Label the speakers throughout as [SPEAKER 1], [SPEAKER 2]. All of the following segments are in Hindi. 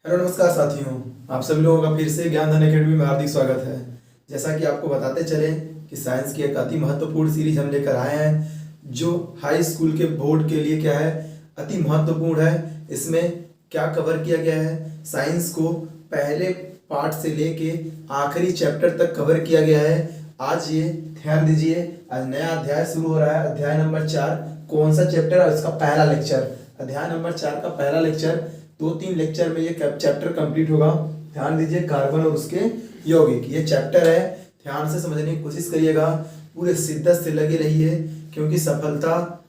[SPEAKER 1] हेलो नमस्कार साथियों। आप सभी लोगों का फिर से ज्ञान धन अकेडमी में हार्दिक स्वागत है। जैसा कि आपको बताते चले कि साइंस की एक अति महत्वपूर्ण सीरीज हम लेकर आए हैं जो हाई स्कूल के बोर्ड के लिए क्या है, अति महत्वपूर्ण है। इसमें क्या कवर किया गया है, साइंस को पहले पार्ट से लेके आखिरी चैप्टर तक कवर किया गया है। आज ये ध्यान दीजिए, आज नया अध्याय शुरू हो रहा है, अध्याय नंबर 4। कौन सा चैप्टर है, इसका पहला लेक्चर, अध्याय नंबर 4 का पहला लेक्चर। 2-3 लेक्चर में ये चैप्टर कंप्लीट होगा। ध्यान दीजिए, कार्बन और उसके यौगिक, ये चैप्टर है। ध्यान से समझने की कोशिश करिएगा, पूरे शिद्दत से लगे रहिए, क्योंकि सफलता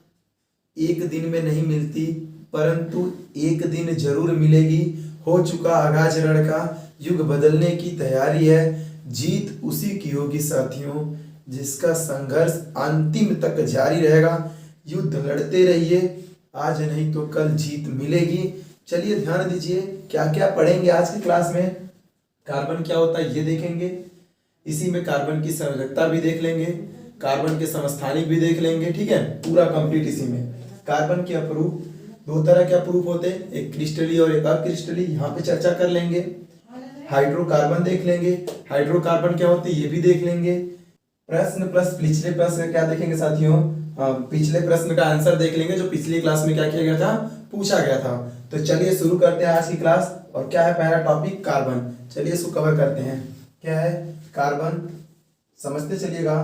[SPEAKER 1] एक दिन में नहीं मिलती, परंतु एक दिन जरूर मिलेगी। हो चुका आगाज रण का, युग बदलने की तैयारी है। जीत उसी की होगी साथियों जिसका संघर्ष अंतिम तक जारी रहेगा। युद्ध लड़ते रहिए, आज नहीं तो कल जीत मिलेगी। चलिए ध्यान दीजिए, क्या क्या पढ़ेंगे आज की क्लास में। कार्बन क्या होता है ये देखेंगे, इसी में कार्बन की संयोजकता भी देख लेंगे, कार्बन के समस्थानिक भी देख लेंगे। ठीक है, पूरा कंप्लीट इसी में। कार्बन के अप्रूप, दो तरह के अप्रूप होते हैं, एक क्रिस्टली और एक अक्रिस्टली, यहाँ पे चर्चा कर लेंगे। हाइड्रोकार्बन देख लेंगे, हाइड्रोकार्बन क्या होते हैं ये भी देख लेंगे। प्रश्न प्लस पिछले प्रश्न क्या देखेंगे साथियों, पिछले प्रश्न का आंसर देख लेंगे जो पिछली क्लास में क्या किया गया था, पूछा गया था। तो चलिए शुरू करते हैं आज की क्लास। और क्या है पहला टॉपिक, कार्बन। चलिए इसको कवर करते हैं। क्या है कार्बन, समझते चलिएगा।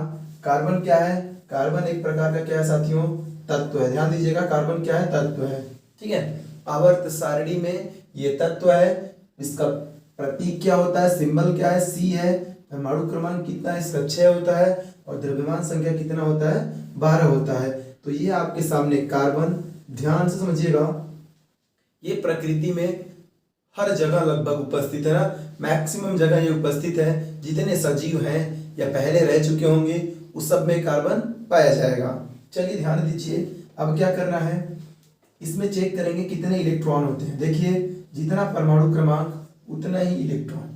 [SPEAKER 1] कार्बन क्या है, कार्बन एक प्रकार का क्या है साथियों, तत्व है। ध्यान दीजिएगा, कार्बन क्या है, तत्व है। ठीक है, आवर्त सारणी में ये तत्व है। इसका प्रतीक क्या होता है, सिंबल क्या है, सी है। परमाणु क्रमांक कितना है, इसका 6 होता है। और द्रव्यमान संख्या कितना होता है, 12 होता है। तो ये आपके सामने कार्बन, ध्यान से समझिएगा, ये प्रकृति में हर जगह लगभग उपस्थित है ना, मैक्सिमम जगह ये उपस्थित है। जितने सजीव हैं या पहले रह चुके होंगे उस सब में कार्बन पाया जाएगा। चलिए ध्यान दीजिए, अब क्या करना है, इसमें चेक करेंगे कितने इलेक्ट्रॉन होते हैं। देखिए, जितना परमाणु क्रमांक उतना ही इलेक्ट्रॉन,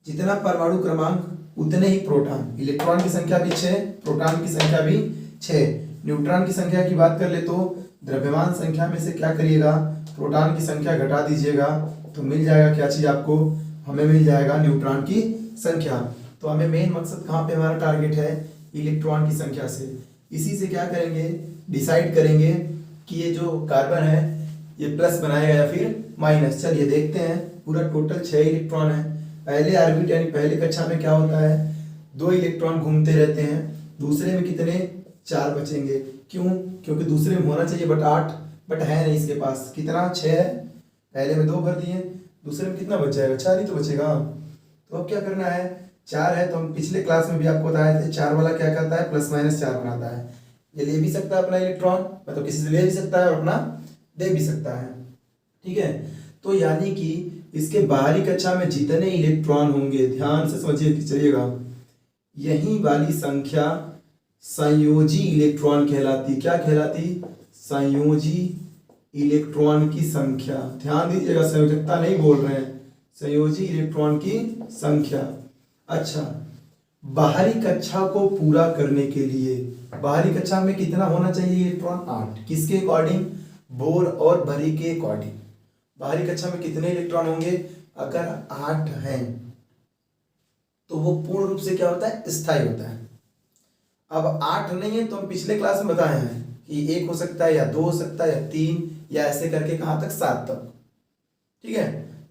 [SPEAKER 1] जितना परमाणु क्रमांक उतने ही प्रोटॉन। इलेक्ट्रॉन की संख्या भी 6, प्रोटॉन की संख्या भी 6। न्यूट्रॉन की संख्या की बात कर ले तो द्रव्यमान संख्या में से क्या करिएगा, प्रोटॉन की संख्या घटा दीजिएगा, तो मिल जाएगा क्या चीज आपको, हमें मिल जाएगा न्यूट्रॉन की संख्या। तो हमें मेन मकसद कहाँ पे हमारा टारगेट है, इलेक्ट्रॉन की संख्या से। इसी से क्या करेंगे, डिसाइड करेंगे कि ये जो कार्बन है ये प्लस बनाएगा या फिर माइनस। चलिए देखते हैं, पूरा टोटल 6 इलेक्ट्रॉन है। पहले ऑर्बिट यानी पहले कक्षा में क्या होता है, 2 इलेक्ट्रॉन घूमते रहते हैं। दूसरे में कितने, 4 बचेंगे। क्यों, क्योंकि दूसरे में होना चाहिए बट 8, बट है नहीं इसके पास। कितना, 6 है। पहले में 2 भर दिए, दूसरे में कितना बच जाएगा, 4 ही तो बचेगा। तो अब क्या करना है, 4 है तो हम पिछले क्लास में भी आपको बताए थे, 4 वाला क्या करता है, प्लस माइनस 4 बनाता है। ये ले भी सकता है अपना इलेक्ट्रॉन, मतलब किसी से ले भी सकता है और अपना दे भी सकता है। ठीक है, तो यानी कि इसके बाहरी कक्षा में जितने इलेक्ट्रॉन होंगे, ध्यान से समझिए चलिएगा, यही वाली संख्या संयोजी इलेक्ट्रॉन कहलाती। क्या कहलाती, संयोजी इलेक्ट्रॉन की संख्या। ध्यान दीजिएगा, संयोजकता नहीं बोल रहे हैं, संयोजी इलेक्ट्रॉन की संख्या। अच्छा, बाहरी कक्षा को पूरा करने के लिए बाहरी कक्षा में कितना होना चाहिए इलेक्ट्रॉन, 8। किसके अकॉर्डिंग, बोर और बरी के अकॉर्डिंग। बाहरी कक्षा में कितने इलेक्ट्रॉन होंगे, अगर 8 हैं तो वो पूर्ण रूप से क्या होता है, स्थायी होता है। अब 8 नहीं है तो हम पिछले क्लास में बताए हैं कि 1 हो सकता है या 2 हो सकता है या 3, या ऐसे करके कहां तक, 7 तक। ठीक है,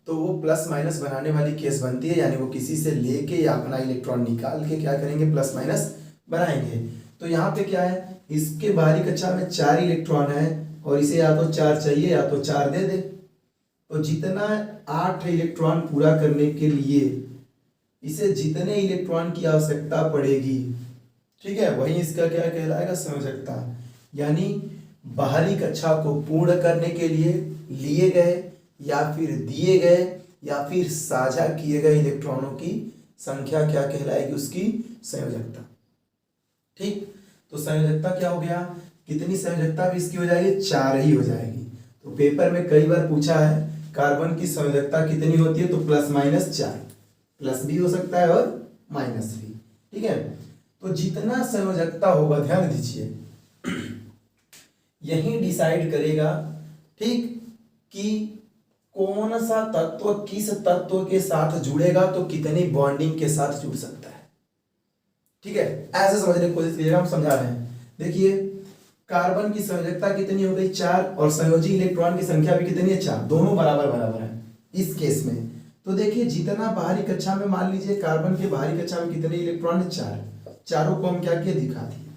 [SPEAKER 1] तो वो प्लस माइनस बनाने वाली केस बनती है, यानी वो किसी से लेके या अपना इलेक्ट्रॉन निकाल के क्या करेंगे, प्लस माइनस बनाएंगे। तो यहाँ पे क्या है, इसके बाहरी कक्षा में 4 इलेक्ट्रॉन है और इसे या तो 4 चाहिए या तो 4 दे दे। तो जितना 8 इलेक्ट्रॉन पूरा करने के लिए इसे जितने इलेक्ट्रॉन की आवश्यकता पड़ेगी, ठीक है, वही इसका क्या कहलाएगा, संयोजकता। यानी बाहरी कक्षा को पूर्ण करने के लिए लिए गए या फिर दिए गए या फिर साझा किए गए इलेक्ट्रॉनों की संख्या क्या कहलाएगी, उसकी संयोजकता। ठीक, तो संयोजकता क्या हो गया, कितनी संयोजकता भी इसकी हो जाएगी, 4 ही हो जाएगी। तो पेपर में कई बार पूछा है कार्बन की संयोजकता कितनी होती है, तो प्लस माइनस 4, प्लस भी हो सकता है और माइनस भी। ठीक है, तो जितना संयोजकता होगा, ध्यान दीजिए, यही डिसाइड करेगा, ठीक, कि कौन सा तत्व किस तत्व के साथ जुड़ेगा तो कितनी बॉन्डिंग के साथ जुड़ सकता है। ठीक है, ऐसे समझने की कोशिश कीजिएगा, हम समझा रहे हैं। देखिए कार्बन की संयोजकता कितनी हो गई 4 और संयोजी इलेक्ट्रॉन की संख्या भी कितनी है 4, दोनों बराबर बराबर है इस केस में। तो देखिए जितना बाहरी कक्षा में मान लीजिए कार्बन के बाहरी कक्षा में कितने इलेक्ट्रॉन है 4, चारों को हम क्या किए दिखा दिए।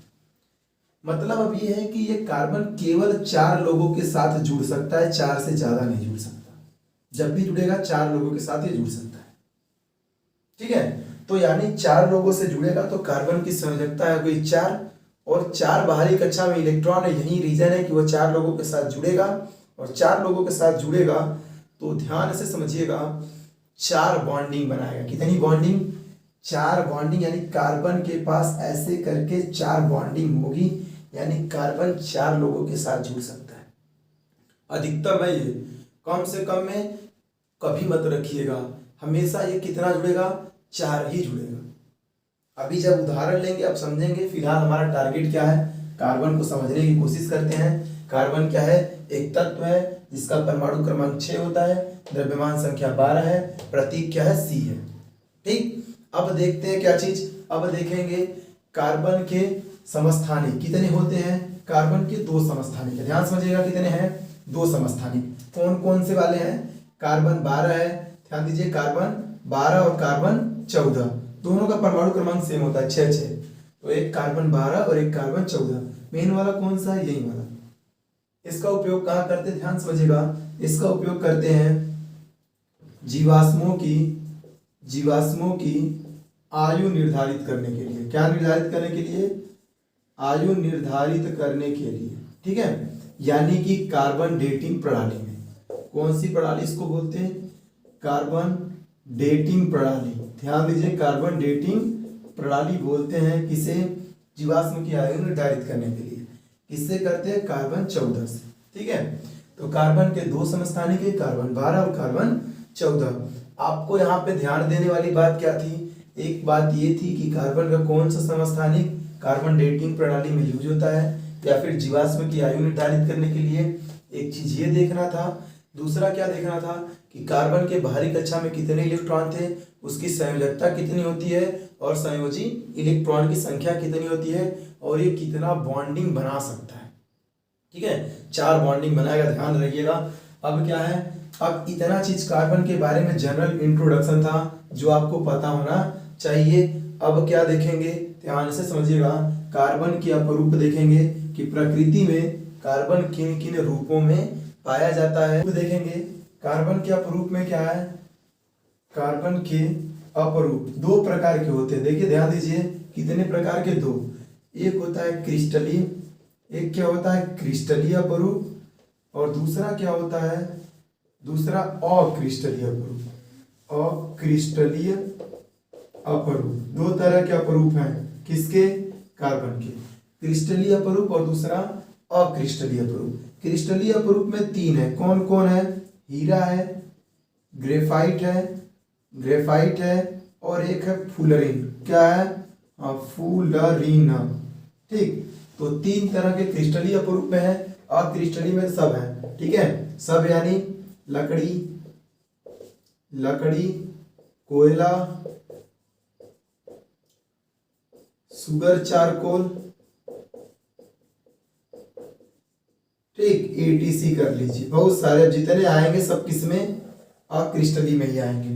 [SPEAKER 1] मतलब अब ये है कि ये कार्बन केवल 4 लोगों के साथ जुड़ सकता है, 4 से ज्यादा नहीं जुड़ सकता। जब भी जुड़ेगा 4 लोगों के साथ ये जुड़ सकता है। ठीक है, तो यानी 4 लोगों से जुड़ेगा तो कार्बन की संयोजकता है कोई 4 और 4 बाहरी कक्षा में इलेक्ट्रॉन है, यही रीजन है कि वो 4 लोगों के साथ जुड़ेगा। और 4 लोगों के साथ जुड़ेगा तो ध्यान से समझिएगा 4 बॉन्डिंग बनाएगा। कितनी बॉन्डिंग 4 बॉन्डिंग, यानी कार्बन के पास ऐसे करके 4 बॉन्डिंग होगी, यानी कार्बन 4 लोगों के साथ जुड़ सकता है। अधिकतम है ये, कम से कम में कभी मत रखिएगा, हमेशा ये कितना जुड़ेगा 4 ही जुड़ेगा। अभी जब उदाहरण लेंगे अब समझेंगे, फिलहाल हमारा टारगेट क्या है, कार्बन को समझने की कोशिश करते हैं। कार्बन क्या है, एक तत्व है जिसका परमाणु क्रमांक 6 होता है, द्रव्यमान संख्या 12 है, प्रतीक क्या है C है। ठीक, अब देखते हैं क्या चीज, अब देखेंगे कार्बन के समस्थानिक कितने होते हैं। कार्बन के 2 समस्थानिक, ध्यान समझिएगा कितने हैं 2 समस्थानिक। कौन कौन से वाले हैं, कार्बन 12 है, ध्यान दीजिए कार्बन 12 और कार्बन 14, दोनों का परमाणु क्रमांक सेम होता है 6 6। तो एक कार्बन 12 और एक कार्बन 14। मेन वाला कौन सा है, यही वाला। इसका उपयोग कहाँ करते हैं, ध्यान समझिएगा, इसका उपयोग करते हैं जीवाश्मों की आयु निर्धारित करने के लिए। क्या निर्धारित करने के लिए, आयु निर्धारित करने के लिए। ठीक है, यानी कि कार्बन डेटिंग प्रणाली में, कौन सी प्रणाली इसको बोलते हैं, कार्बन डेटिंग प्रणाली। ध्यान दीजिए कार्बन डेटिंग प्रणाली बोलते हैं किसे, जीवाश्म की आयु निर्धारित करने के लिए। किससे करते हैं, कार्बन 14 से। ठीक है, तो कार्बन के 2 समस्थानिक है, कार्बन 12 और कार्बन 14। आपको यहाँ पे ध्यान देने वाली बात क्या थी, एक बात ये थी कि कार्बन का कौन सा समस्थानिक कार्बन डेटिंग प्रणाली में यूज होता है या फिर जीवाश्म की आयु निर्धारित करने के लिए, एक चीज ये देखना था। दूसरा क्या देखना था कि कार्बन के बाहरी कक्षा में कितने इलेक्ट्रॉन थे, उसकी संयोजकता कितनी होती है और संयोजी इलेक्ट्रॉन की संख्या कितनी होती है और ये कितना बॉन्डिंग बना सकता है। ठीक है, 4 बॉन्डिंग बनाएगा, ध्यान रखिएगा। अब क्या है, अब इतना चीज कार्बन के बारे में जनरल इंट्रोडक्शन था जो आपको पता होना चाहिए। अब क्या देखेंगे, ध्यान से समझिएगा, कार्बन के अपरूप देखेंगे कि प्रकृति में कार्बन किन किन रूपों में पाया जाता है। तो देखेंगे कार्बन के अपरूप में क्या है, कार्बन के अपरूप 2 प्रकार के होते हैं। देखिए ध्यान दीजिए कितने प्रकार के, 2। एक होता है क्रिस्टलीय, एक क्या होता है क्रिस्टलीय अपरूप और दूसरा क्या होता है, दूसरा अक्रिस्टलीय अपरूप। अक्रिस्टलीय अपरूप 2 तरह के अपरूप हैं, किसके, कार्बन के, क्रिस्टलीय अपरूप और दूसरा अक्रिस्टलीय अपरूप। क्रिस्टलीय अपरूप में 3 है, कौन कौन है, हीरा है, ग्रेफाइट है और एक है फुलरिन। क्या है, फुलरिन। ठीक, तो 3 तरह के क्रिस्टलीय अपरूप में है, अक्रिस्टलीय में सब है। ठीक है, सब यानी लकड़ी, कोयला, सुगर चारकोल, ठीक, एटीसी कर लीजिए। बहुत सारे अब जितने आएंगे सब किसमें, अक्रिस्टलीय में ही आएंगे।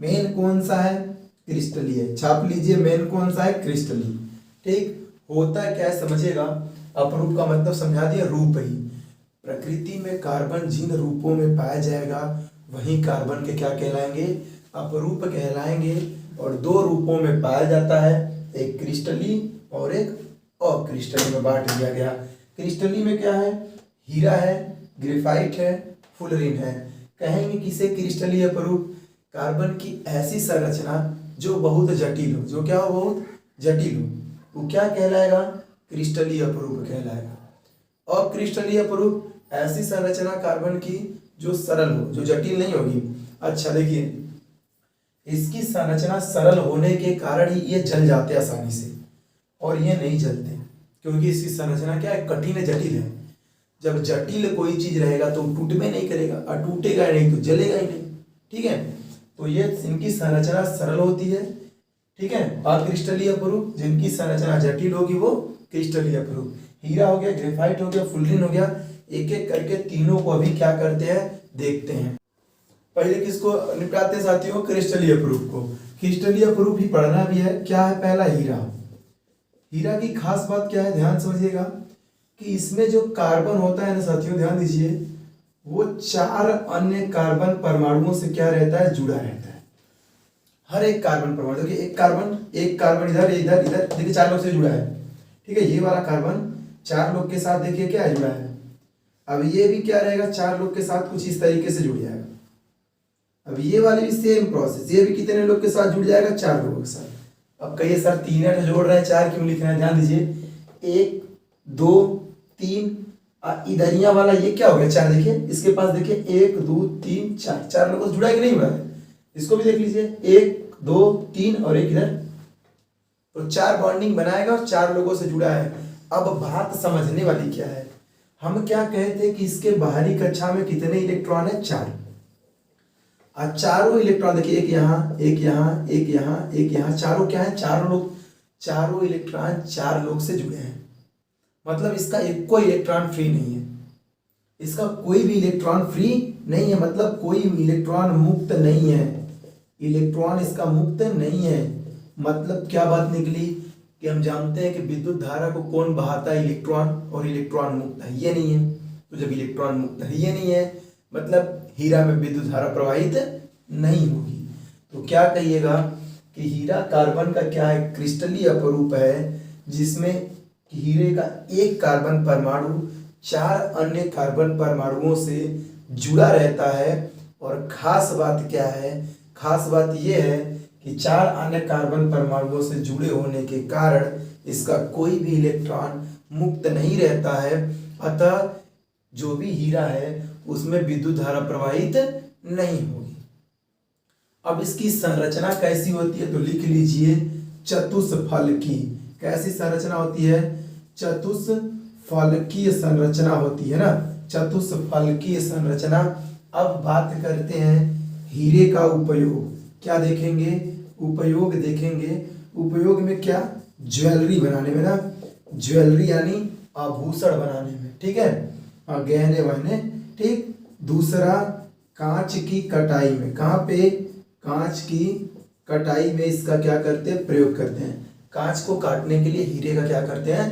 [SPEAKER 1] मेन कौन सा है, क्रिस्टलीय, छाप लीजिए, मेन कौन सा है, क्रिस्टलीय। ठीक, होता क्या है समझिएगा, अपरूप का मतलब समझा दिया, रूप ही। प्रकृति में कार्बन जिन रूपों में पाया जाएगा वही कार्बन के क्या कहलाएंगे, अपरूप कहलाएंगे। और 2 रूपों में पाया जाता है, एक क्रिस्टलीय और एक अक्रिस्टलीय में बांट दिया गया। क्रिस्टलीय में क्या है, हीरा है, ग्रेफाइट है, फुलरिन है। कहेंगे किसे क्रिस्टलीय अपरूप, कार्बन की ऐसी संरचना जो बहुत जटिल हो, जो क्या हो, बहुत जटिल हो, वो क्या कहलाएगा, क्रिस्टलीय अपरूप कहलाएगा। अक्रिस्टलीय अपरूप ऐसी संरचना कार्बन की जो सरल हो, जो जटिल नहीं होगी। अच्छा देखिए, इसकी संरचना सरल होने के कारण ही ये जल जाते हैं आसानी से, और ये नहीं जलते क्योंकि इसकी संरचना क्या है, कठिन है, जटिल है। जब जटिल कोई चीज रहेगा तो टूटबे नहीं करेगा, और टूटेगा नहीं तो जलेगा ही नहीं। ठीक है, तो ये इनकी संरचना सरल होती है। ठीक है, और क्रिस्टलीय अपरूप, जिनकी संरचना जटिल होगी वो क्रिस्टलीय अपरूप। हीरा हो गया, ग्रेफाइट हो गया, फुलरिन हो गया, एक एक करके तीनों को अभी क्या करते हैं देखते हैं। पहले किसको निपटाते हैं साथियों? क्रिस्टलीय अपरूप को। क्रिस्टलीय अपरूप ही पढ़ना भी है। क्या है? पहला हीरा। हीरा की खास बात क्या है, ध्यान समझिएगा कि इसमें जो कार्बन होता है ना साथियों, ध्यान दीजिए, वो 4 अन्य कार्बन परमाणुओं से क्या रहता है? जुड़ा रहता है। हर एक कार्बन परमाणु, देखिए एक कार्बन इधर इधर इधर, देखिए 4 लोग से जुड़ा है। ठीक है, ये वाला कार्बन 4 लोग के साथ देखिए क्या जुड़ा है। अब ये भी क्या रहेगा? 4 लोग के साथ कुछ इस तरीके से जुड़ जाएगा। अब ये वाली भी सेम प्रोसेस, ये भी कितने लोग के साथ जुड़ जाएगा? 4 लोगों के साथ। अब कहिए सर 3 जोड़ रहे हैं, 4 क्यों लिख रहे हैं? ध्यान दीजिए, 1 2 3, इधरिया वाला ये क्या हो गया? 4। देखिए इसके पास, देखिए 1 2 3 4, 4 लोगों से जुड़ा है कि नहीं जुड़ा है? इसको भी देख लीजिए, 1 2 3 और 1 इधर, तो 4 बॉन्डिंग बनाएगा और 4 लोगों से जुड़ा है। अब बात समझने वाली क्या है, हम क्या कहते हैं कि इसके बाहरी कक्षा में कितने इलेक्ट्रॉन है? 4। आज चारों इलेक्ट्रॉन देखिए, एक यहाँ एक यहाँ एक यहाँ एक यहाँ, चारों क्या है? चारों इलेक्ट्रॉन 4 लोग से जुड़े हैं। मतलब इसका एक कोई इलेक्ट्रॉन फ्री नहीं है, इसका कोई भी इलेक्ट्रॉन फ्री नहीं है, मतलब कोई इलेक्ट्रॉन मुक्त नहीं है, इलेक्ट्रॉन इसका मुक्त नहीं है। मतलब क्या बात निकली कि हम जानते हैं कि विद्युत धारा को कौन बहाता है? इलेक्ट्रॉन, और इलेक्ट्रॉन मुक्त है ये नहीं है। तो जब इलेक्ट्रॉन मुक्त है ये नहीं है, मतलब हीरा में विद्युत धारा प्रवाहित नहीं होगी। तो क्या कहिएगा कि हीरा कार्बन का क्या है? क्रिस्टलीय अपरूप है, जिसमें हीरे का एक कार्बन परमाणु 4 अन्य कार्बन परमाणुओं से जुड़ा रहता है। और खास बात क्या है? खास बात यह है कि 4 अन्य कार्बन परमाणुओं से जुड़े होने के कारण इसका कोई भी इलेक्ट्रॉन मुक्त नहीं रहता है। अतः जो भी हीरा है उसमें विद्युत धारा प्रवाहित नहीं होगी। अब इसकी संरचना कैसी होती है? तो लिख लीजिए, चतुष्फलकी। कैसी संरचना होती है? चतुष्फलकीय संरचना होती है ना, चतुष्फलकीय संरचना। अब बात करते हैं हीरे का उपयोग। क्या देखेंगे? उपयोग देखेंगे। उपयोग में क्या? ज्वेलरी बनाने में ना, ज्वेलरी यानी आभूषण बनाने में। ठीक है, गहने वहने। ठीक, दूसरा कांच की कटाई में। कहाँ पे? कांच की कटाई में इसका क्या करते हैं? प्रयोग करते हैं। कांच को काटने के लिए हीरे का क्या करते हैं?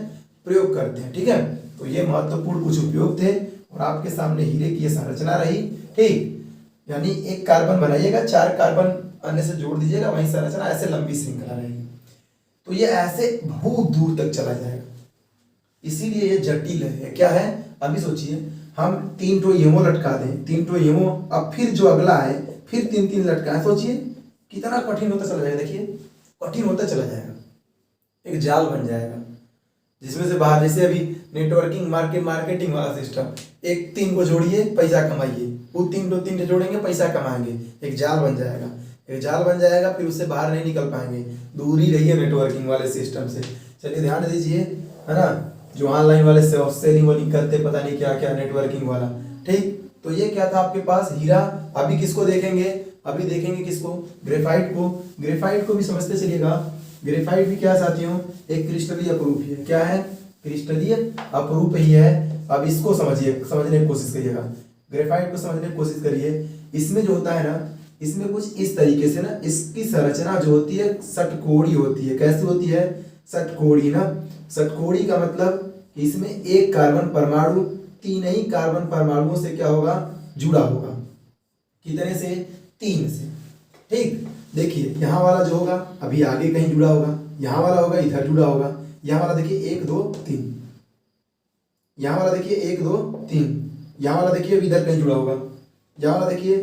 [SPEAKER 1] प्रयोग करते हैं। ठीक है, तो ये महत्वपूर्ण कुछ उपयोग थे, और आपके सामने हीरे की ये संरचना रही। ठीक, यानी एक कार्बन बनाइएगा, 4 कार्बन अन्य से जोड़ दीजिएगा, वही संरचना ऐसे लंबी श्रृंखला रहेगी। तो ये ऐसे बहुत दूर तक चला जाएगा, इसीलिए ये जटिल है। क्या है? अभी सोचिए, हम 3 ठो येमो लटका दें, 3 ठो येमो, अब फिर जो अगला है फिर 3 लटकाएं, सोचिए कितना कठिन होता चला जाएगा। देखिए कठिन होता चला जाएगा, एक जाल बन जाएगा जिसमें से बाहर, जैसे अभी नेटवर्किंग मार्केटिंग वाला सिस्टम, एक 3 को जोड़िए पैसा कमाइए, वो 3 जोड़ेंगे पैसा कमाएंगे, एक जाल बन जाएगा। एक जाल बन जाएगा, फिर उससे बाहर नहीं निकल पाएंगे, दूर ही रहिए नेटवर्किंग वाले सिस्टम से। चलिए ध्यान दीजिए, है ना, जो ऑनलाइन वाले से सेलिंग वोलिंग करते, पता नहीं क्या क्या नेटवर्किंग वाला। ठीक, तो ये क्या था आपके पास? हीरा। अभी किसको देखेंगे? अभी देखेंगे किसको? ग्रेफाइट को। ग्रेफाइट को भी समझते चलिएगा। ग्रेफाइट भी क्या साथियों? एक क्रिस्टलीय अपरूप ही है। क्या है? क्रिस्टलीय अपरूप ही है। अब इसको समझिए, समझने की कोशिश करिएगा, ग्रेफाइट को समझने की कोशिश करिए। इसमें जो होता है ना, इसमें कुछ इस तरीके से ना, इसकी संरचना जो होती है षटकोणी होती है। कैसी होती है? षटकोणी ना। षटकोणी का मतलब कि इसमें एक कार्बन परमाणु 3 ही कार्बन परमाणुओं से क्या होगा? जुड़ा होगा। कितने से? 3 से। ठीक, देखिए यहाँ वाला जो होगा अभी आगे कहीं जुड़ा होगा, यहाँ वाला होगा इधर जुड़ा होगा, यहाँ वाला देखिए 1 2 3, यहाँ वाला देखिए 1 2 3, यहाँ वाला देखिए अभी इधर कहीं जुड़ा होगा, यहाँ वाला देखिए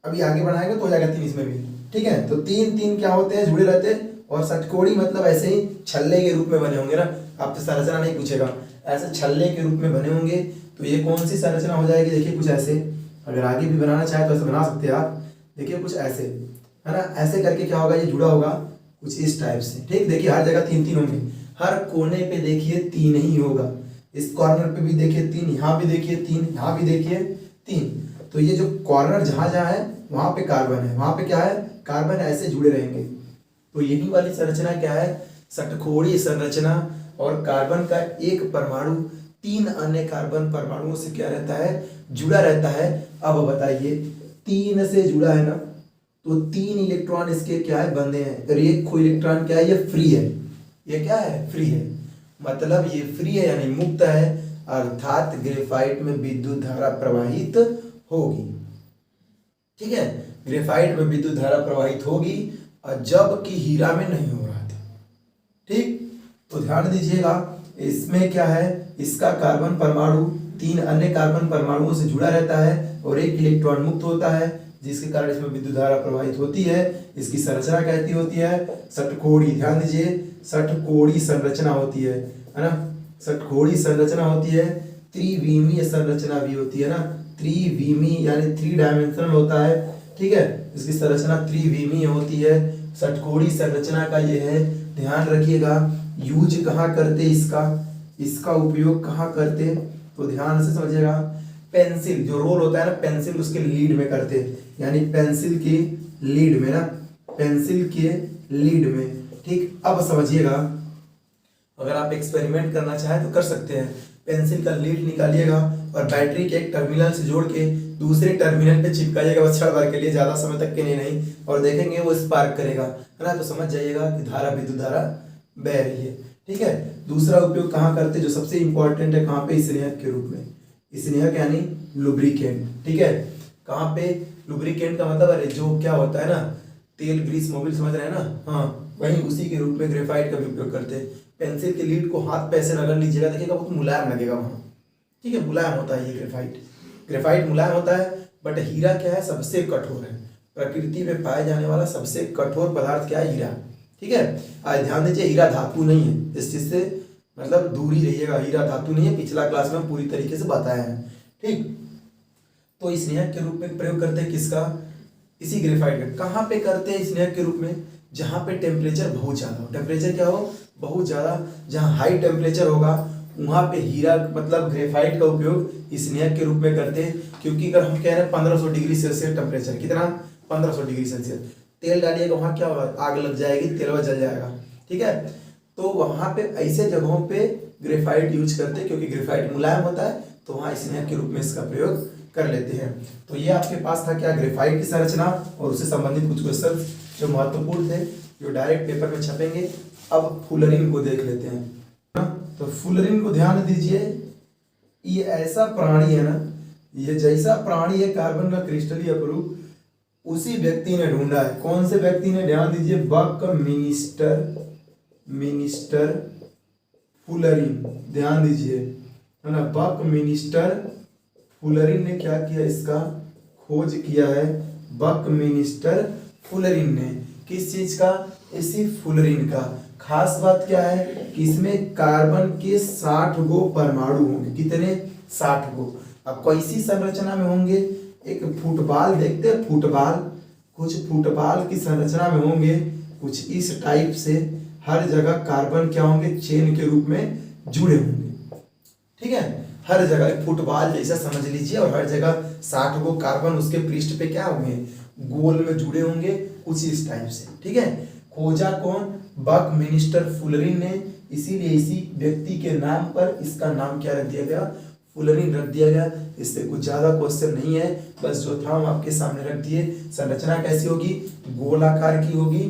[SPEAKER 1] अभी आगे बढ़ाएंगे तो हो जाएगा 3 इसमें भी। ठीक है, तो 3 क्या होते हैं? जुड़े रहते हैं। और षटकोणी मतलब ऐसे ही छल्ले के रूप में बने होंगे ना, आपसे संरचना नहीं पूछेगा, ऐसे छल्ले के रूप में बने होंगे। तो ये कौन सी संरचना हो जाएगी? देखिए कुछ ऐसे, अगर आगे भी बनाना चाहे तो ऐसे बना सकते हैं आप। देखिए कुछ ऐसे, है ना, ऐसे करके क्या होगा? ये जुड़ा होगा कुछ इस टाइप से। ठीक, देखिए हर जगह 3 होंगे, हर कोने पे देखिए 3 ही होगा। इस कॉर्नर पे भी देखिए 3, यहाँ भी देखिए 3, यहाँ भी देखिए 3। तो ये जो कॉर्नर जहाँ जहाँ है वहाँ पे कार्बन है, वहाँ पे क्या है, कार्बन ऐसे जुड़े रहेंगे। तो यही वाली संरचना क्या है, षटकोणीय संरचना। और कार्बन का एक परमाणु 3 अन्य कार्बन परमाणुओं से क्या रहता है, जुड़ा रहता है। अब बताइए 3 से जुड़ा है ना, तो 3 इलेक्ट्रॉन इसके क्या है, बंधे हैं। और एक कोई इलेक्ट्रॉन क्या है, ये फ्री है। ये क्या है, फ्री है, मतलब ये फ्री है यानी मुक्त है, अर्थात ग्रेफाइट में विद्युत धारा प्रवाहित होगी। ठीक है, ग्रेफाइट में विद्युत धारा प्रवाहित होगी, और जबकि हीरा में नहीं हो रहा था। ठीक, तो ध्यान दीजिएगा, इसमें क्या है, इसका कार्बन परमाणु 3 अन्य कार्बन परमाणुओं से जुड़ा रहता है और एक इलेक्ट्रॉन मुक्त होता है, जिसके कारण इसमें विद्युत धारा प्रवाहित होती है। इसकी संरचना कैसी होती है, षटकोणीय। ध्यान दीजिए, षटकोणीय संरचना होती है ना, षटकोणीय संरचना होती है। त्रिविमीय संरचना भी होती है ना, त्रिविमीय यानी 3 डायमेंशनल होता है। ठीक है, इसकी संरचना त्रिविमीय होती है। षटकोणीय संरचना का ये है, ध्यान रखिएगा। यूज कहाँ करते इसका उपयोग कहाँ करते, तो ध्यान से समझिएगा। पेंसिल जो रोल होता है ना, पेंसिल उसके लीड में करते, यानी पेंसिल के लीड में ना, पेंसिल के लीड में। ठीक, अब समझिएगा, अगर आप एक्सपेरिमेंट करना चाहें तो कर सकते हैं। पेंसिल का लीड निकालिएगा और बैटरी के एक टर्मिनल से जोड़ के दूसरे टर्मिनल पे चिपकाइएगा, बस क्षण भर के लिए, ज्यादा समय तक के लिए नहीं, और देखेंगे वो स्पार्क करेगा, है ना। तो समझ जाइएगा कि धारा, विद्युत धारा बह रही है। ठीक है, दूसरा उपयोग कहाँ करते, जो सबसे इंपॉर्टेंट है, कहाँ पे, स्नेहक के रूप में। स्नेहक यानी लुब्रिकेंट। ठीक है, कहाँ पे, लुब्रिकेंट का मतलब अरे जो क्या होता है ना, तेल, ग्रीस, मोबिल, समझ रहे हैं ना, हाँ, वही उसी के रूप में ग्रेफाइट का भी उपयोग करते हैं। पेंसिल के लीड को हाथ पे ऐसे रगड़ लीजिएगा, देखिएगा वो मुलायम लगेगा वहाँ। ठीक है, मुलायम होता है ये ग्रेफाइट मुलायम होता है। बट हीरा क्या है, सबसे कठोर है। प्रकृति में पाए जाने वाला सबसे कठोर पदार्थ क्या है, हीरा। ठीक है, आज ध्यान दीजिए, हीरा धातु नहीं है, इस चीज से मतलब दूर ही रहिएगा। हीरा धातु नहीं है, पिछला क्लास में हम पूरी तरीके से बताए हैं। ठीक, तो स्नेहक के रूप में प्रयोग करते हैं किसका, इसी ग्रेफाइट का। कहाँ पे करते हैं स्नेहक के रूप में, जहाँ पे टेम्परेचर बहुत ज्यादा हो। टेम्परेचर क्या हो, बहुत ज्यादा, जहाँ हाई टेम्परेचर होगा वहाँ पे हीरा मतलब ग्रेफाइट का उपयोग स्नेहक के रूप में करते हैं। क्योंकि अगर हम कह रहे हैं 1500 डिग्री सेल्सियस टेम्परेचर, कितना, 1500 डिग्री सेल्सियस, तेल डालिएगा वहाँ क्या होगा, आग लग जाएगी, तेल जल जाएगा। ठीक है, तो वहाँ पे ऐसे जगहों पे ग्रेफाइट यूज करते हैं, क्योंकि ग्रेफाइट मुलायम होता है, तो वहाँ स्नेहक के रूप में इसका प्रयोग कर लेते हैं। तो ये आपके पास था क्या, ग्रेफाइट की संरचना और उससे संबंधित कुछ क्वेश्चन जो महत्वपूर्ण थे, जो डायरेक्ट पेपर में छपेंगे। अब फुलरिन को देख लेते हैं। तो फुलरिन को ध्यान दीजिए, ये ऐसा प्राणी है ना, ये जैसा प्राणी है कार्बन का क्रिस्टलीय अपरूप, उसी व्यक्ति ने ढूंढा है। कौन से व्यक्ति ने, ध्यान दीजिए, बकमिनिस्टर फुलरिन, ध्यान दीजिए, है ना। बकमिनिस्टर फुलरिन ने क्या किया, इसका खोज किया है। बकमिनिस्टर फुलरिन ने किस चीज का, इसी फुलरिन का। खास बात क्या है कि इसमें कार्बन के 60 गो परमाणु होंगे। कितने, 60 गो। अब कैसी संरचना में होंगे, एक फुटबॉल देखते हैं, फुटबॉल, कुछ फुटबॉल की संरचना में होंगे, कुछ इस टाइप से। हर जगह कार्बन क्या होंगे, चेन के रूप में जुड़े होंगे। ठीक है, हर जगह फुटबॉल जैसा समझ लीजिए, और हर जगह 60 गो कार्बन उसके पृष्ठ पे क्या होंगे, गोल में जुड़े होंगे, कुछ इस टाइप से। ठीक है, खोजा कौन, बकमिनिस्टर फुलरिन ने। इसीलिए इसी व्यक्ति के नाम पर इसका नाम क्या रख दिया गया, फुलरिन रख दिया गया। इससे कुछ ज्यादा क्वेश्चन नहीं है, बस जो था हम आपके सामने रख दिए। संरचना कैसी होगी, गोलाकार की होगी।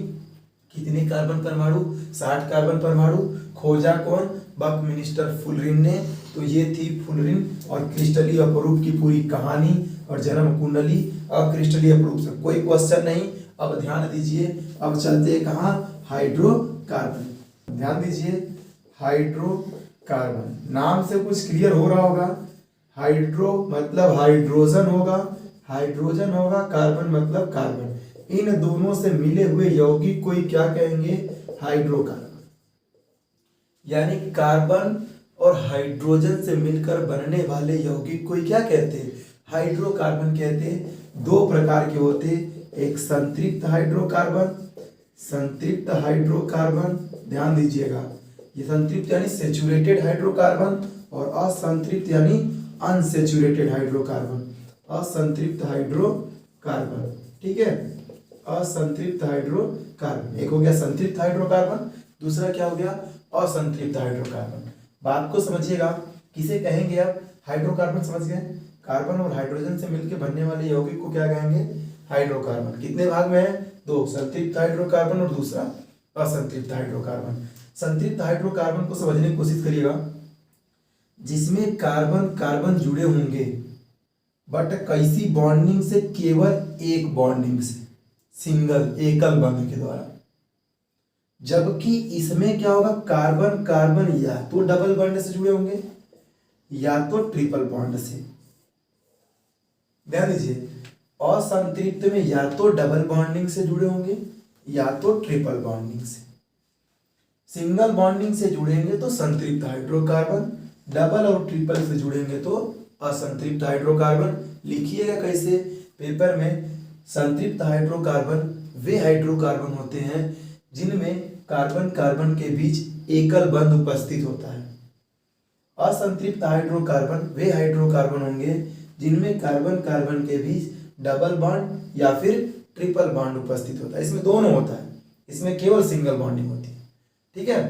[SPEAKER 1] कितने कार्बन परमाणु, 60 कार्बन परमाणु। खोजा कौन, बकमिनिस्टर फुलरिन ने। तो ये थी फुलरिन और क्रिस्टलीय अपरूप की पूरी कहानी और जन्म कुंडली। अब क्रिस्टलीय अपरूप से कोई क्वेश्चन नहीं। अब ध्यान दीजिए, अब चलते हैं कहाँ, हाइड्रोकार्बन। ध्यान दीजिए, हाइड्रोकार्बन नाम से कुछ क्लियर हो रहा होगा। हाइड्रो मतलब हाइड्रोजन होगा, हाइड्रोजन होगा, कार्बन मतलब कार्बन। इन दोनों से मिले हुए यौगिक को ही क्या कहेंगे, हाइड्रोकार्बन। यानी कार्बन और हाइड्रोजन से मिलकर बनने वाले यौगिक को ही क्या कहते हैं, हाइड्रोकार्बन कहते हैं। 2 प्रकार के होते हैं, एक संतृप्त हाइड्रोकार्बन, संतृप्त हाइड्रोकार्बन, ध्यान दीजिएगा, ये संतृप्त यानी सैचुरेटेड हाइड्रोकार्बन, और असंतृप्त यानी अनसेचुरेटेड हाइड्रोकार्बन, असंतृप्त हाइड्रोकार्बन। ठीक है, असंतृप्त हाइड्रोकार्बन। एक हो गया संतृप्त हाइड्रोकार्बन, दूसरा क्या हो गया असंतृप्त हाइड्रोकार्बन। बात को समझिएगा, किसे कहेंगे अब हाइड्रोकार्बन, समझ गए, कार्बन और हाइड्रोजन से मिलकर बनने वाले यौगिक को क्या कहेंगे हाइड्रोकार्बन। कितने भाग में है, दो, संतृप्त हाइड्रोकार्बन और दूसरा असंतृप्त हाइड्रोकार्बन। संतृप्त हाइड्रोकार्बन को समझने की कोशिश करिएगा, जिसमें कार्बन कार्बन जुड़े होंगे बट कैसी बॉन्डिंग से, केवल एक बॉन्डिंग से, सिंगल एकल बंध के द्वारा। जबकि इसमें क्या होगा, कार्बन कार्बन या तो डबल बॉन्ड से जुड़े होंगे या तो ट्रिपल बॉन्ड से। ध्यान दीजिए, असंतृप्त में या तो डबल बॉन्डिंग से जुड़े होंगे या तो ट्रिपल बॉन्डिंग से। सिंगल बॉन्डिंग से जुड़ेंगे तो संतृप्त हाइड्रोकार्बन, डबल और ट्रिपल से जुड़ेंगे तो असंतृप्त हाइड्रोकार्बन। लिखिएगा कैसे पेपर में, संतृप्त हाइड्रोकार्बन वे हाइड्रोकार्बन होते हैं जिनमें कार्बन कार्बन के बीच एकल बंध उपस्थित होता है। असंतृप्त हाइड्रोकार्बन वे हाइड्रोकार्बन होंगे जिनमें कार्बन कार्बन के बीच डबल बॉन्ड या फिर ट्रिपल बॉन्ड उपस्थित होता है। इसमें दोनों होता है, इसमें केवल सिंगल बॉन्डिंग होती है। ठीक है,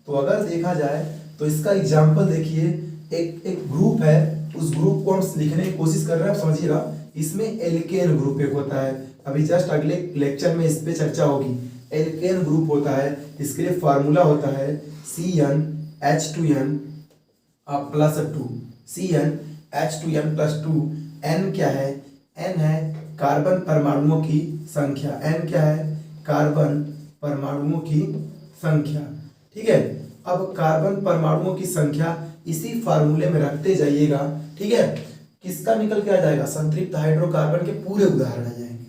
[SPEAKER 1] तो अगर देखा जाए तो इसका एग्जाम्पल देखिए, एक ग्रुप है, उस ग्रुप को हम लिखने की कोशिश कर रहे हैं, समझिएगा। इसमें एल्केन ग्रुप एक होता है, अभी जस्ट अगले लेक्चर में इस पे चर्चा होगी। एल्केन ग्रुप होता है, इसके लिए फार्मूला होता है CnH2n +2, CnH2n+2। n क्या है, n है कार्बन परमाणुओं की संख्या, n क्या है कार्बन परमाणुओं की संख्या। ठीक है, अब कार्बन परमाणुओं की संख्या इसी फार्मूले में रखते जाइएगा। ठीक है, किसका निकल के आ जाएगा, संतृप्त हाइड्रोकार्बन के पूरे उदाहरण आ जाएंगे।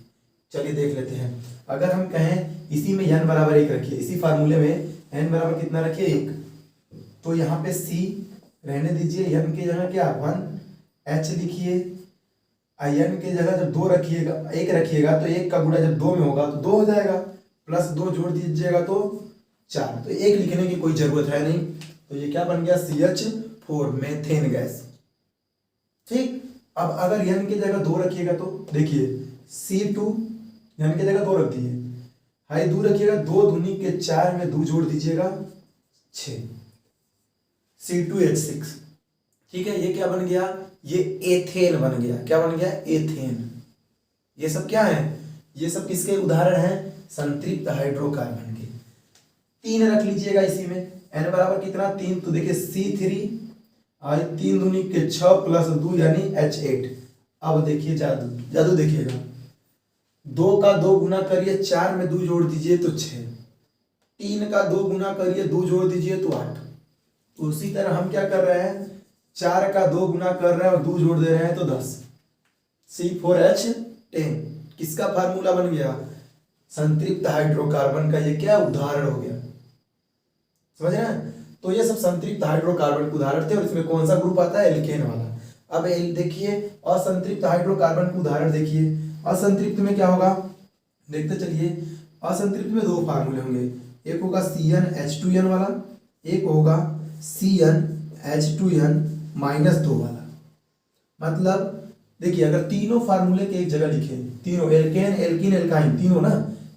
[SPEAKER 1] चलिए देख लेते हैं। अगर हम कहें इसी में n बराबर 1 रखिए, इसी फार्मूले में n बराबर कितना रखिए 1, तो यहाँ पे C रहने दीजिए, n की जगह क्या 1, H लिखिए, n की जगह जब 2 रखिएगा, 1 रखिएगा तो 1 का गुणा जब 2 में होगा तो 2 हो जाएगा, +2 जोड़ दीजिएगा तो 4, तो 1 लिखने की कोई जरूरत है नहीं। तो ये क्या बन गया CH4 मेथेन गैस। ठीक, अब अगर n की जगह 2 रखिएगा तो देखिए C2, n की जगह 2 रख दिए, हाई 2 रखिएगा, 2 दूनी के 4 में 2 जोड़ दीजिएगा 6, C2H6। ठीक है, ये क्या बन गया, ये एथेन बन गया। क्या बन गया, एथेन। ये सब क्या है, ये सब किसके उदाहरण हैं, संतृप्त हाइड्रोकार्बन के। 3 रख लीजिएगा इसी में, n बराबर कितना 3, तो देखिए C3 और 3 दूनी के 6 +2 यानी H8। अब देखिए जादू, जादू देखिएगा, 2 का 2 गुना करिए, 4 में 2 जोड़ दीजिए तो 6, 3 का 2 गुना करिए, 2 जोड़ दीजिए तो 8। तो उसी तरह हम क्या कर रहे हैं, 4 का 2 गुना कर रहे हैं और 2 जोड़ दे रहे हैं तो 10, C4H10। किसका फार्मूला बन गया, संतृप्त हाइड्रोकार्बन का। ये क्या उदाहरण हो गया, समझ रहे हैं। तो ये सब संतृप्त हाइड्रोकार्बन के उदाहरण थे, और इसमें कौन सा ग्रुप आता है, एल्केन वाला। अब देखिए असंतृप्त हाइड्रोकार्बन के उदाहरण देखिए। असंतृप्त में क्या होगा, देखते चलिए। असंतृप्त में 2 फार्मूले होंगे, एक होगा CnH2n वाला, एक होगा CnH2n -2 वाला। मतलब देखिए, अगर तीनों फार्मूले के एक जगह लिखे, तीनों एल्केन एल्कीन एल्काइन तीनों ना,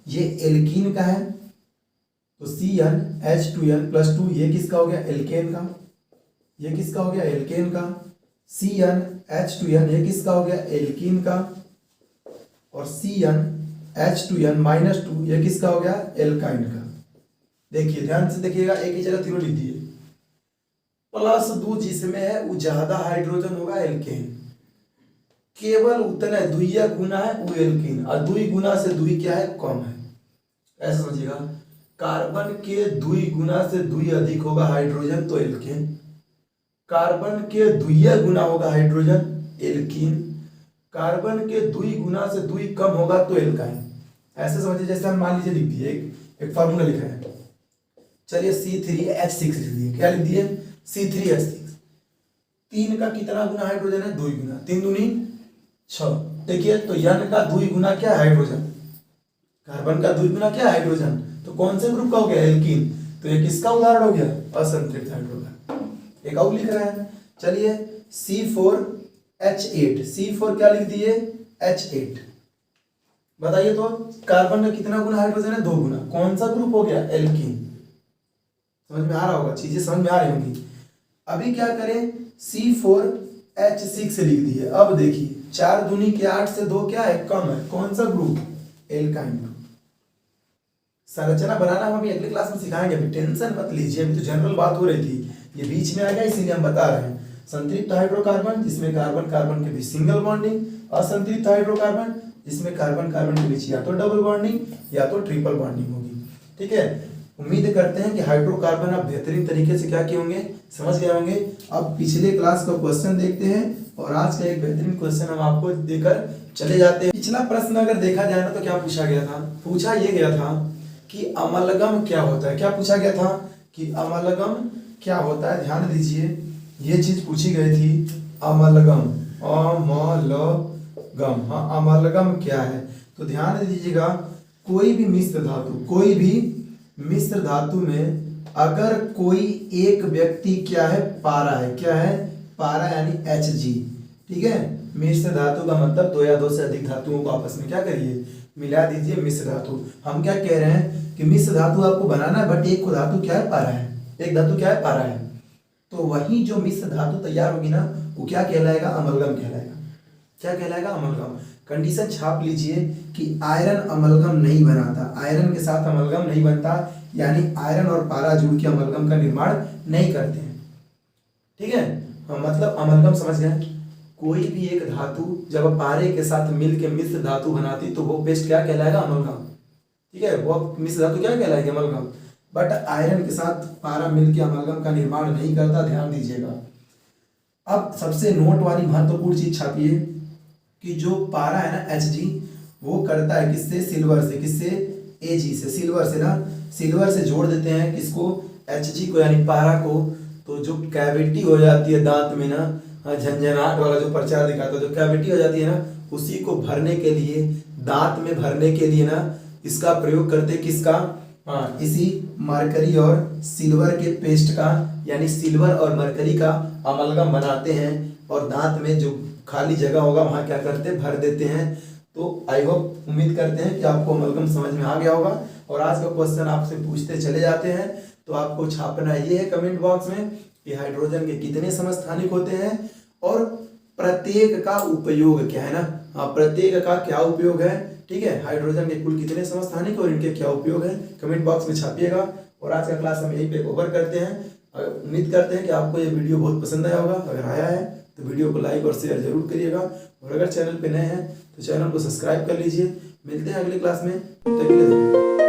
[SPEAKER 1] ये एल्कीन का है तो CnH2n+2, ये किसका हो गया, एल्केन का। ये किसका हो गया, एल्केन का। CnH2n ये किसका हो गया, एल्कीन का। और CnH2n -2 ये किसका हो गया, एल्काइन का। देखिए ध्यान से देखिएगा, एक ही जगह तीनों लिख दिए। +2 जिसमें है वो ज्यादा हाइड्रोजन होगा, एल्केन। केवल उतना दुइया गुना है वो एल्कीन, और 2 गुना से 2 क्या है, कम है। ऐसा समझिएगा, कार्बन के 2 गुना से 2 अधिक होगा हाइड्रोजन तो एल्केन, कार्बन के 2 गुना होगा हाइड्रोजन एल्कीन, कार्बन के 2 गुना से 2 कम होगा तो एल्काइन। ऐसे समझिए, जैसे हम मान लीजिए लिख दिए, एक फार्मूला लिख रहे हैं। चलिए C3H6 लिख दिए, क्या लिख दिए, C3H6। 3 का कितना गुना हाइड्रोजन है, 2 गुना, 3 दूनी 6। देखिए तो n का 2 गुना क्या हाइड्रोजन, कार्बन का 2 गुना क्या हाइड्रोजन, तो कौन से ग्रुप का हो गया, एल्कीन। तो ये किसका उदाहरण हो गया, असंतृप्त हाइड्रोकार्बन। एक और लिख रहे हैं चलिए C4H8, C4 क्या लिख दिए H8। बताइए तो कार्बन का कितना गुना हाइड्रोजन है, 2 गुना। कौन सा ग्रुप हो गया, एल्कीन। समझ में आ रहा होगा, चीजें समझ में आ रही होंगी। अभी क्या करें, C4H6 लिख दिए। अब देखिए 4 दूनी के 8 से 2 क्या है, कम है। कौन सा ग्रुप, एल्काइन ग्रुप। संरचना बनाना हम अभी अगले क्लास में सिखाएंगे, अभी टेंशन मत लीजिए, अभी तो जनरल बात हो रही थी, ये बीच में आ गया इसीलिए हम बता रहे हैं। संतृप्त हाइड्रोकार्बन जिसमें कार्बन कार्बन के बीच सिंगल बॉन्डिंग, असंतृप्त हाइड्रोकार्बन जिसमें कार्बन कार्बन के बीच या तो डबल बॉन्डिंग या तो ट्रिपल बॉन्डिंग होगी। ठीक है, उम्मीद करते हैं कि हाइड्रोकार्बन आप बेहतरीन तरीके से क्या किए होंगे, समझ गए होंगे। अब पिछले क्लास का क्वेश्चन देखते हैं और आज का एक बेहतरीन क्वेश्चन हम आपको देकर चले जाते हैं। पिछला प्रश्न अगर देखा जाए ना तो क्या पूछा गया था, पूछा ये गया था कि अमलगम क्या होता है। क्या पूछा गया था कि अमलगम क्या होता है, ध्यान दीजिए ये चीज पूछी गई थी, अमलगम, अमलगम। हाँ, अमलगम क्या है, तो ध्यान दीजिएगा कोई भी मिश्र धातु, कोई भी मिश्र धातु में अगर कोई एक व्यक्ति क्या है, पारा है, क्या है, पारा यानी Hg। ठीक है, मिश्र धातु का मतलब 2 या 2 से अधिक धातुओं को आपस में क्या करिए, मिला दीजिए, मिश्र धातु। हम क्या कह रहे हैं कि मिश्र धातु आपको बनाना है, बट एक को धातु क्या है, पारा है, एक धातु क्या है, पारा है। तो वही जो मिश्र धातु तैयार होगी ना वो क्या कहलाएगा, अमलगम कहलाएगा। क्या कहलाएगा, अमलगम। कंडीशन छाप लीजिए कि आयरन अमलगम नहीं बनाता, आयरन के साथ अमलगम नहीं बनता, यानी आयरन और पारा जुड़ के अमलगम का निर्माण नहीं करते हैं। ठीक है, मतलब अमलगम समझ गए, कोई भी एक धातु जब पारे के साथ मिल के मिश्र धातु बनाती तो वो पेस्ट क्या कहलाएगा, अमलगम। ठीक है, वो मिश्र धातु क्या कहलाएगी, अमलगम। बट आयरन के साथ पारा मिलकर अमलगम का निर्माण नहीं करता, ध्यान दीजिएगा। अब सबसे नोट वाली महत्वपूर्ण चीज छापिए कि जो पारा है ना Hg, वो करता है किससे, सिल्वर से, किससे, Ag से, सिल्वर से ना, सिल्वर से जोड़ देते हैं किसको, Hg को यानी पारा को। तो जो कैविटी हो जाती है दांत में ना, झंझनाहट वाला जो प्रचार दिखाता है, जो कैविटी हो जाती है ना, उसी को भरने के लिए, दांत में भरने के लिए ना इसका प्रयोग करते, किसका, हाँ, इसी मरकरी और सिल्वर के पेस्ट का, यानी सिल्वर और मरकरी का अमलगम बनाते हैं और दांत में जो खाली जगह होगा वहां क्या करते, भर देते हैं। तो आई होप, उम्मीद करते हैं कि आपको अमलगम समझ में आ गया होगा। और आज का क्वेश्चन आपसे पूछते चले जाते हैं, तो आपको छापना ये है कमेंट बॉक्स में कि हाइड्रोजन के कितने समस्थानिक होते हैं और प्रत्येक का उपयोग क्या है ना, हाँ, प्रत्येक का क्या उपयोग है। ठीक है, हाइड्रोजन के कुल कितने समस्थानिक और इनके क्या उपयोग है, कमेंट बॉक्स में छापिएगा। और आज का क्लास हम यहीं पे ओवर करते हैं। उम्मीद करते हैं कि आपको ये वीडियो बहुत पसंद आया होगा। अगर आया है तो वीडियो को लाइक और शेयर जरूर करिएगा, और अगर चैनल पे नए हैं तो चैनल को सब्सक्राइब कर लीजिए। मिलते हैं अगले क्लास में, तब तक के लिए धन्यवाद।